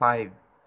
5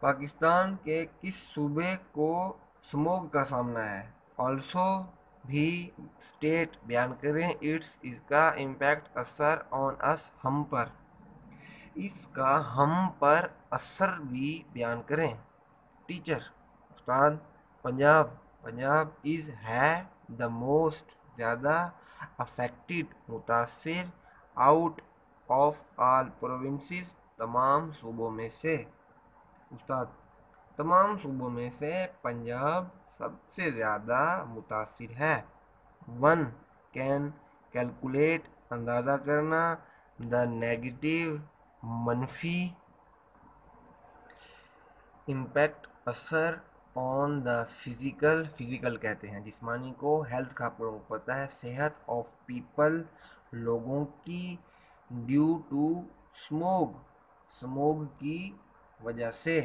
پاکستان کے کس صوبے کو سموگ کا سامنا ہے؟ آلسو بھی اسٹیٹ بیان کریں. اٹس اس کا امپیکٹ اثر آن اس ہم پر. اس کا ہم پر اثر بھی بیان کریں. ٹیچر استاد پنجاب. پنجاب از ہے دا موسٹ زیادہ افیکٹڈ متاثر آؤٹ آف آل پروونسز تمام صوبوں میں سے. استاد تمام صوبوں میں سے پنجاب سب سے زیادہ متاثر ہے. 1 کین کیلکولیٹ اندازہ کرنا دا نیگیٹو منفی امپیکٹ اثر آن دا فزیکل. فزیکل کہتے ہیں جسمانی کو. ہیلتھ کا آپ لوگوں کو پتہ ہے صحت. آف پیپل لوگوں کی. ڈیو ٹو سموگ سموگ کی وجہ سے.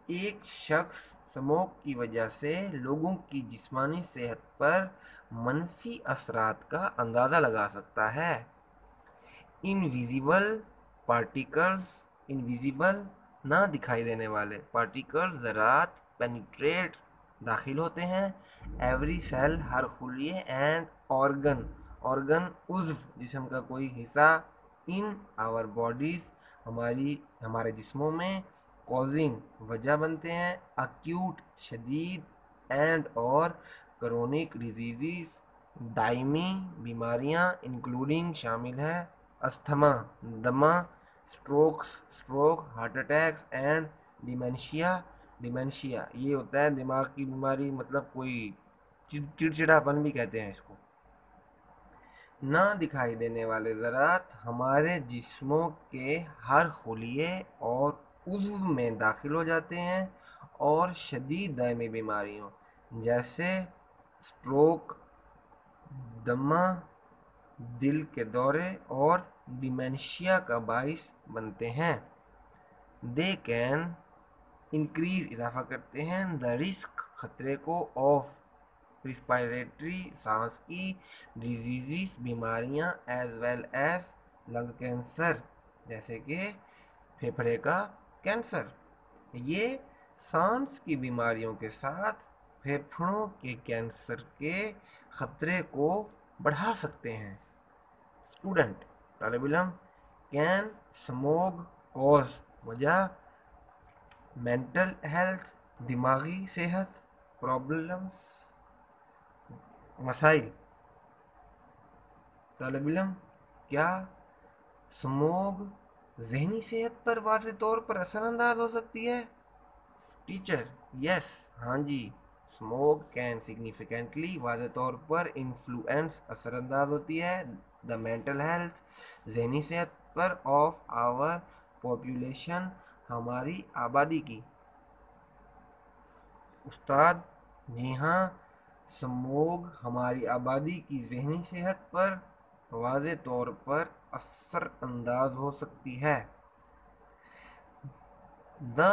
ایک شخص سموگ کی وجہ سے لوگوں کی جسمانی صحت پر منفی اثرات کا اندازہ لگا سکتا ہے. Invisible particles. انویزیبل نہ دکھائی دینے والے پارٹیکل ذرات پینیٹریٹ داخل ہوتے ہیں. ایوری سیل ہر خلیے. اینڈ آرگن آرگن عضو جسم کا کوئی حصہ. ان آور باڈیز ہمارے جسموں میں. کازنگ وجہ بنتے ہیں. اکیوٹ شدید. اینڈ اور کرونک ڈیزیزز دائمی بیماریاں. انکلوڈنگ شامل ہے. استھما دمہ. Stroke heart attacks. And dementia. Dementia یہ ہوتا ہے دماغ کی بیماری، مطلب کوئی چڑچڑاپن بھی کہتے ہیں اس کو. نہ دکھائی دینے والے ذرات ہمارے جسموں کے ہر خلیے اور عضو میں داخل ہو جاتے ہیں اور شدید دائمی بیماریوں جیسے اسٹروک، دمہ، دل کے دورے اور ڈیمینشیا کا باعث بنتے ہیں. دے کین انکریز اضافہ کرتے ہیں. دا رسک خطرے کو. آف ریسپائریٹری سانس کی. ڈیزیزز بیماریاں. As well as lung cancer جیسے کہ پھیپھڑے کا کینسر. یہ سانس کی بیماریوں کے ساتھ پھیپھڑوں کے کینسر کے خطرے کو بڑھا سکتے ہیں. اسٹوڈنٹ طالب علم. کین سموگ کوز وجہ. مینٹل ہیلتھ دماغی صحت. پرابلمس مسائل. طالب علم کیا سموگ ذہنی صحت پر واضح طور پر اثر انداز ہو سکتی ہے؟ ٹیچر یس ہاں جی. سموگ کین سگنیفیکنٹلی واضح طور پر انفلوئنس اثر انداز ہوتی ہے. دا مینٹل ہیلتھ ذہنی صحت پر. آف آور پاپولیشن ہماری آبادی کی. استاد جی ہاں سموگ ہماری آبادی کی ذہنی صحت پر واضح طور پر اثر انداز ہو سکتی ہے. The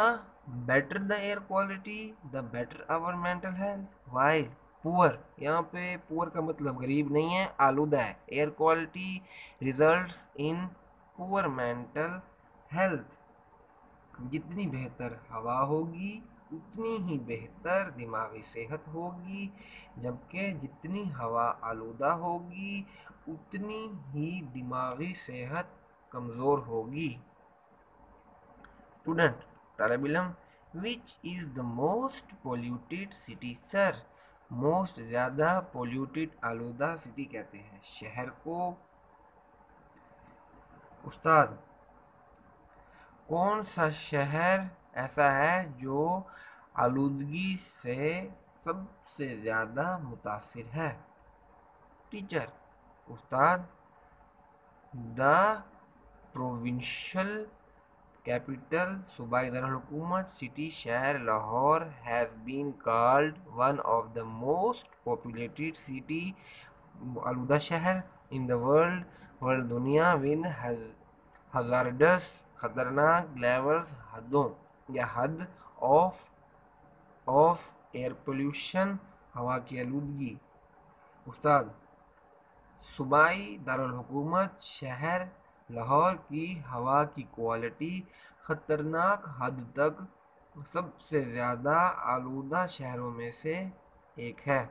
better the air quality the better our mental health. While poor یہاں پہ پور کا مطلب غریب نہیں ہے، آلودہ ہے. ایئر کوالٹی ریزلٹس ان پور مینٹل ہیلتھ. جتنی بہتر ہوا ہوگی اتنی ہی بہتر دماغی صحت ہوگی، جبکہ جتنی ہوا آلودہ ہوگی اتنی ہی دماغی صحت کمزور ہوگی. اسٹوڈنٹ طالب علم. Which is the most polluted city. Sir most زیادہ پولیوٹیڈ آلودہ سٹی کہتے ہیں شہر کو. استاد کون سا شہر ایسا ہے جو آلودگی سے سب سے زیادہ متاثر ہے؟ ٹیچر استاد دا پروونشل کیپٹل صوبائی دارالحکومت سٹی شہر Lahore has been called one of the most populated city آلودہ شہر ان دا ورلڈ دنیا ود ہزارڈس خطرناک لیولز حدوں یا حد آف ایئر پولیوشن ہوا کی آلودگی. استاد صوبائی دارالحکومت شہر لاہور کی ہوا کی کوالٹی خطرناک حد تک سب سے زیادہ آلودہ شہروں میں سے ایک ہے.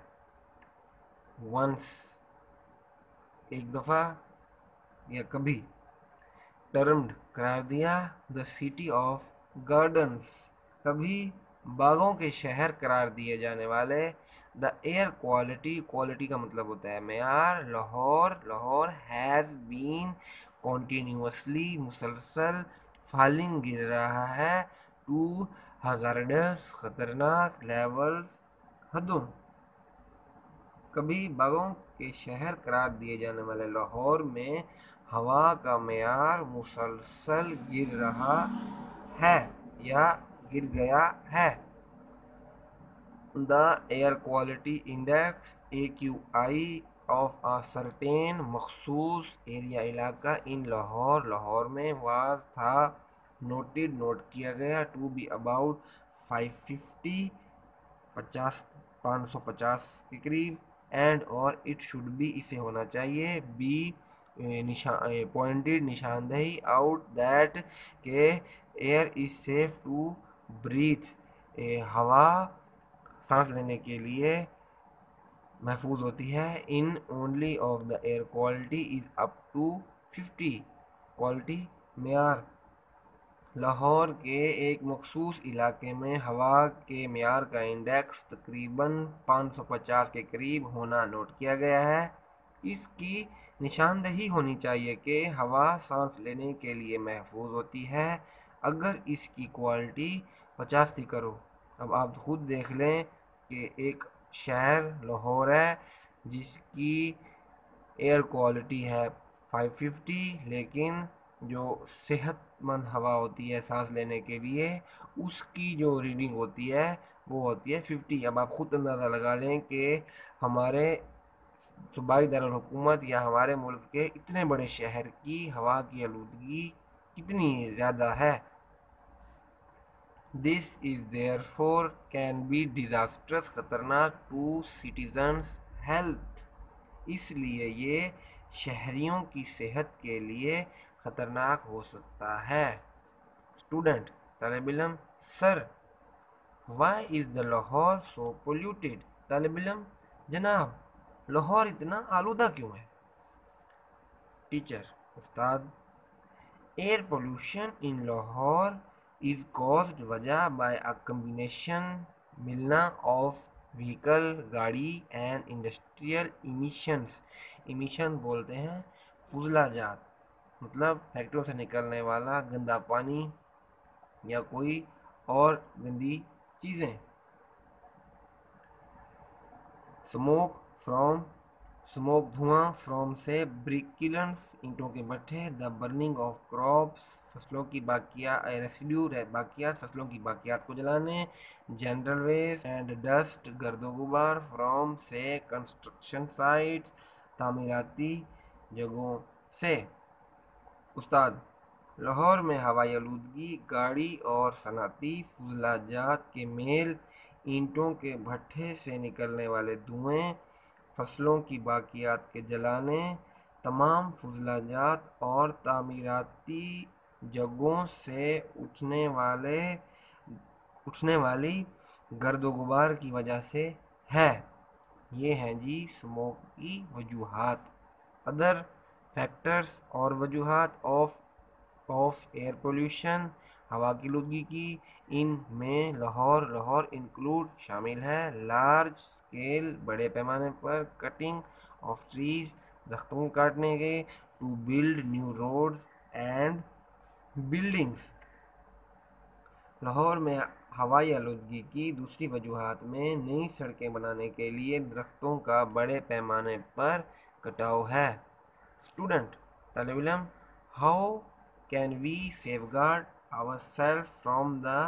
ونس ایک دفعہ یا کبھی ٹرمڈ قرار دیا دا سٹی آف گارڈنز، کبھی باغوں کے شہر قرار دیے جانے والے دا ایئر کوالٹی کا مطلب ہوتا ہے معیار. لاہور ہیز بین کنٹینیوسلی مسلسل فالنگ گر رہا ہے ٹو ہزارڈس خطرناک لیولز حدوں. کبھی باغوں کے شہر قرار دیے جانے والے لاہور میں ہوا کا معیار مسلسل گر رہا ہے یا گر گیا ہے. The air quality index AQI of a certain مخصوص ایریا علاقہ ان لاہور میں واز تھا نوٹ کیا گیا ٹو بی اباؤٹ 550 550 کے قریب اینڈ اور اٹ شوڈ بی اسے ہونا چاہیے بی پوائنٹڈ نشاندہی آؤٹ دیٹ کہ air is safe to breathe ہوا سانس لینے کے لیے محفوظ ہوتی ہے. In only of the air quality is up to 50 quality معیار. لاہور کے ایک مخصوص علاقے میں ہوا کے معیار کا انڈیکس تقریباً 550 کے قریب ہونا نوٹ کیا گیا ہے. اس کی نشاندہی ہونی چاہیے کہ ہوا سانس لینے کے لیے محفوظ ہوتی ہے اگر اس کی کوالٹی 50 تھی کرو. اب آپ خود دیکھ لیں کہ ایک شہر لاہور ہے جس کی ایئر کوالٹی ہے 550 لیکن جو صحت مند ہوا ہوتی ہے سانس لینے کے لیے اس کی جو ریڈنگ ہوتی ہے وہ ہوتی ہے 50. اب آپ خود اندازہ لگا لیں کہ ہمارے صوبائی دارالحکومت یا ہمارے ملک کے اتنے بڑے شہر کی ہوا کی آلودگی کتنی زیادہ ہے. This is therefore can be disastrous خطرناک ٹو سٹیزنس ہیلتھ، اس لیے یہ شہریوں کی صحت کے لیے خطرناک ہو سکتا ہے. اسٹوڈنٹ طالب علم سر وائی از دا لاہور سو پولیوٹیڈ. طالب علم جناب لاہور اتنا آلودہ کیوں ہے؟ ٹیچر استاد air pollution in Lahore is caused وجہ بائی اے کمبینیشن ملنا آف وہیکل گاڑی اینڈ انڈسٹریل ایمیشنز. ایمیشن بولتے ہیں فضلہ جات، مطلب فیکٹریوں سے نکلنے والا گندا پانی یا کوئی اور گندی چیزیں. سموک دھواں فرام سے برک کلنس اینٹوں کے بھٹے. دا برننگ آف کراپس فصلوں کی باقیات فصلوں کی باقیات کو جلانے. جنرل ویسٹ اینڈ ڈسٹ گرد و غبار فرام سے کنسٹرکشن سائٹس تعمیراتی جگہوں سے. استاد لاہور میں ہوائی آلودگی گاڑی اور صنعتی فضلہ جات کے میل، اینٹوں کے بھٹے سے نکلنے والے دھوئیں، فصلوں کی باقیات کے جلانے، تمام فضلہ جات اور تعمیراتی جگہوں سے اٹھنے والی گرد و غبار کی وجہ سے ہے. یہ ہیں جی سموک کی وجوہات. ادر فیکٹرز اور وجوہات آف ایئر پولوشن ہوا کی آلودگی کی. ان میں لاہور انکلوڈ شامل ہے لارج اسکیل بڑے پیمانے پر کٹنگ آف ٹریز درختوں کے کاٹنے کے to build new roads and buildings. Lahore میں ہوائی آلودگی کی دوسری وجوہات میں نئی سڑکیں بنانے کے لیے درختوں کا بڑے پیمانے پر کٹاؤ ہے. اسٹوڈنٹ طالب علم how can we safeguard our self from the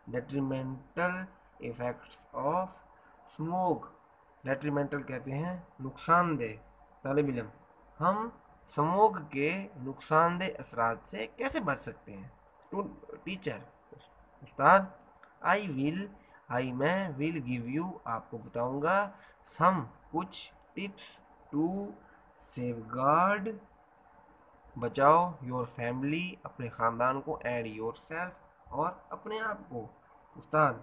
detrimental effects of smog. Detrimental کہتے ہیں نقصان دہ. طالب علم ہم اسموگ کے نقصان دہ اثرات سے کیسے بچ سکتے ہیں؟ ٹیچر استاد میں ول گیو یو آپ کو بتاؤں گا سم کچھ ٹپس ٹو سیف گارڈ بچاؤ یور فیملی اپنے خاندان کو، اینڈ یور سیلف اور اپنے آپ کو۔ استاد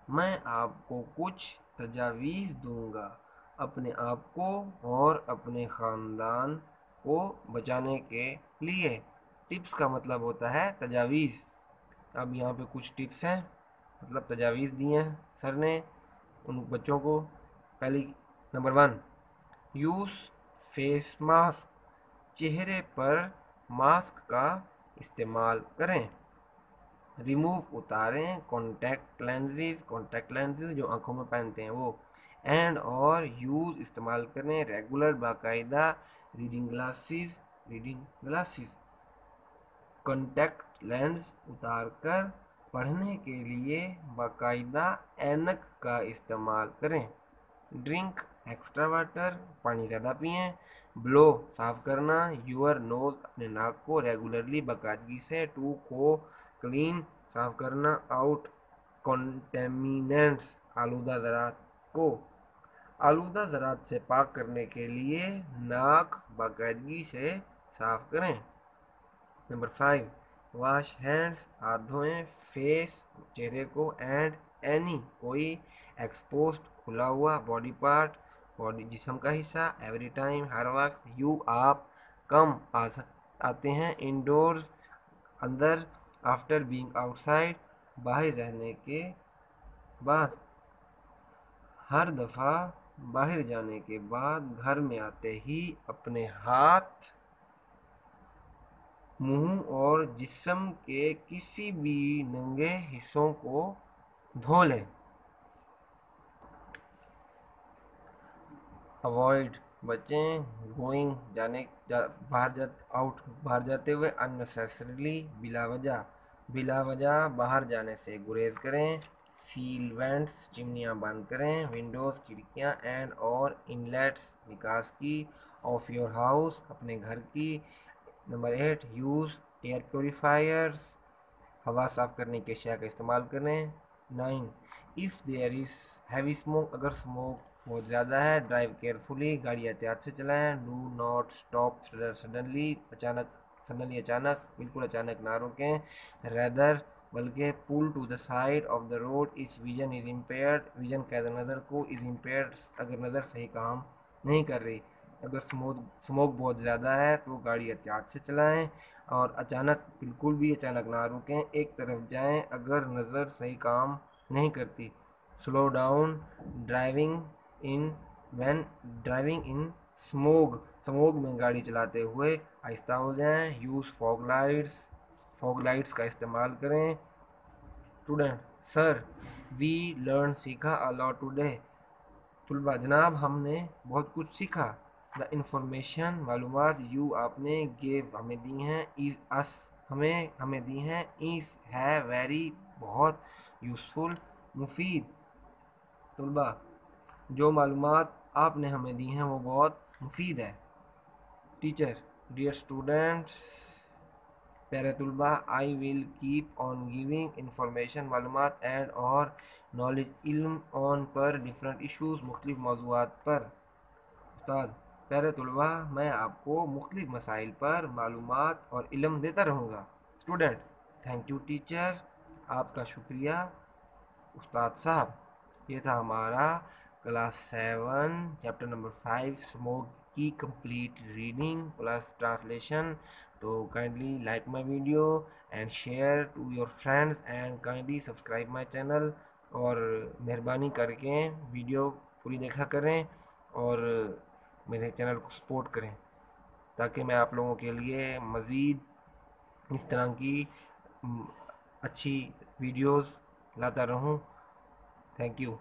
میں آپ کو کچھ تجاویز دوں گا اپنے آپ کو اور اپنے خاندان کو بچانے کے لیے۔ ٹپس کا مطلب ہوتا ہے تجاویز۔ اب یہاں پہ کچھ ٹپس ہیں، مطلب تجاویز دی ہیں سر نے ان بچوں کو۔ پہلی نمبر 1، یوز فیس ماسک، چہرے پر ماسک کا استعمال کریں۔ ریموو اتاریں کانٹیکٹ لینزز جو آنکھوں میں پہنتے ہیں وہ۔ اینڈ اور یوز استعمال کریں ریگولر باقاعدہ ریڈنگ گلاسز، کانٹیکٹ لینز اتار کر پڑھنے کے لیے باقاعدہ اینک کا استعمال کریں۔ ڈرنک ایکسٹرا واٹر، پانی زیادہ پئیں۔ بلو صاف کرنا یور نوز، اپنے ناک کو ریگولرلی باقاعدگی سے۔ ٹو کو کلین صاف کرنا، آؤٹ کنٹامیننٹس آلودہ ذرات کو۔ آلودہ ذرات سے پاک کرنے کے لیے ناک باقاعدگی سے صاف کریں۔ نمبر 5، واش ہینڈس، ہاتھ دھوئیں۔ فیس چہرے کو، اینڈ اینی کوئی ایکسپوزڈ کھلا ہوا باڈی پارٹ باڈی جسم کا حصہ، ایوری ٹائم ہر وقت۔ یو آپ کم آتے ہیں انڈورز اندر، آفٹر بینگ آؤٹ سائڈ باہر رہنے کے بعد، ہر دفعہ باہر جانے کے بعد گھر میں آتے ہی اپنے ہاتھ، منہ اور جسم کے کسی بھی ننگے حصوں کو دھو لیں۔ اوائڈ بچیں، گوئنگ باہر جاتے ہوئے، اننیسیسریلی بلا وجہ باہر جانے سے گریز کریں۔ سیل وینٹس، چمنیاں بند کریں۔ ونڈوز کھڑکیاں، اینڈ اور انلیٹس نکاس کی، آف یور ہاؤس اپنے گھر کی۔ نمبر 8، یوز ایئر پیوریفائرز، ہوا صاف کرنے کی اشیاء کا استعمال کریں۔ 9، if there is heavy smoke, اگر اسموک بہت زیادہ ہے، ڈرائیو کیئرفلی، گاڑی احتیاط سے چلائیں۔ ڈو ناٹ اسٹاپ سڈنلی، اچانک بالکل اچانک نہ روکیں۔ ریدر بلکہ، pull to the side of the road if vision is impaired, vision قید نظر کو، از امپیئرڈ اگر نظر صحیح کام نہیں کر رہی۔ اگر اسموک بہت زیادہ ہے تو گاڑی احتیاط سے چلائیں، اور بالکل بھی اچانک نہ روکیں، ایک طرف جائیں اگر نظر صحیح کام نہیں کرتی۔ Slow down when driving in smog میں گاڑی چلاتے ہوئے آہستہ ہو جائیں۔ یوز فوگ لائٹس کا استعمال کریں۔ اسٹوڈنٹ سر وی لرن سیکھا a lot today۔ طلبہ جناب ہم نے بہت کچھ سیکھا۔ دا انفارمیشن معلومات یو آپ نے گیو ہمیں دی ہیں، از اس ہمیں دی ہیں، از ہے ویری بہت، یوزفل مفید۔ طلبہ جو معلومات آپ نے ہمیں دی ہیں وہ بہت مفید ہے۔ ٹیچر ڈیئر اسٹوڈنٹس، پیارے طلبہ، I will keep on giving information معلومات اینڈ اور نالج علم آن پر ڈفرینٹ ایشوز مختلف موضوعات پر۔ استاد پیارے طلبہ میں آپ کو مختلف مسائل پر معلومات اور علم دیتا رہوں گا۔ اسٹوڈنٹ تھینک یو ٹیچر، آپ کا شکریہ استاد صاحب۔ یہ تھا ہمارا کلاس 7 چیپٹر نمبر 5 اسموگ کی کمپلیٹ ریڈنگ پلس ٹرانسلیشن۔ تو kindly like my video and share to your friends and kindly subscribe my channel, اور مہربانی کر کے ویڈیو پوری دیکھا کریں اور میرے چینل کو سپورٹ کریں، تاکہ میں آپ لوگوں کے لیے مزید اس طرح کی اچھی ویڈیوز لاتا رہوں۔ Thank you.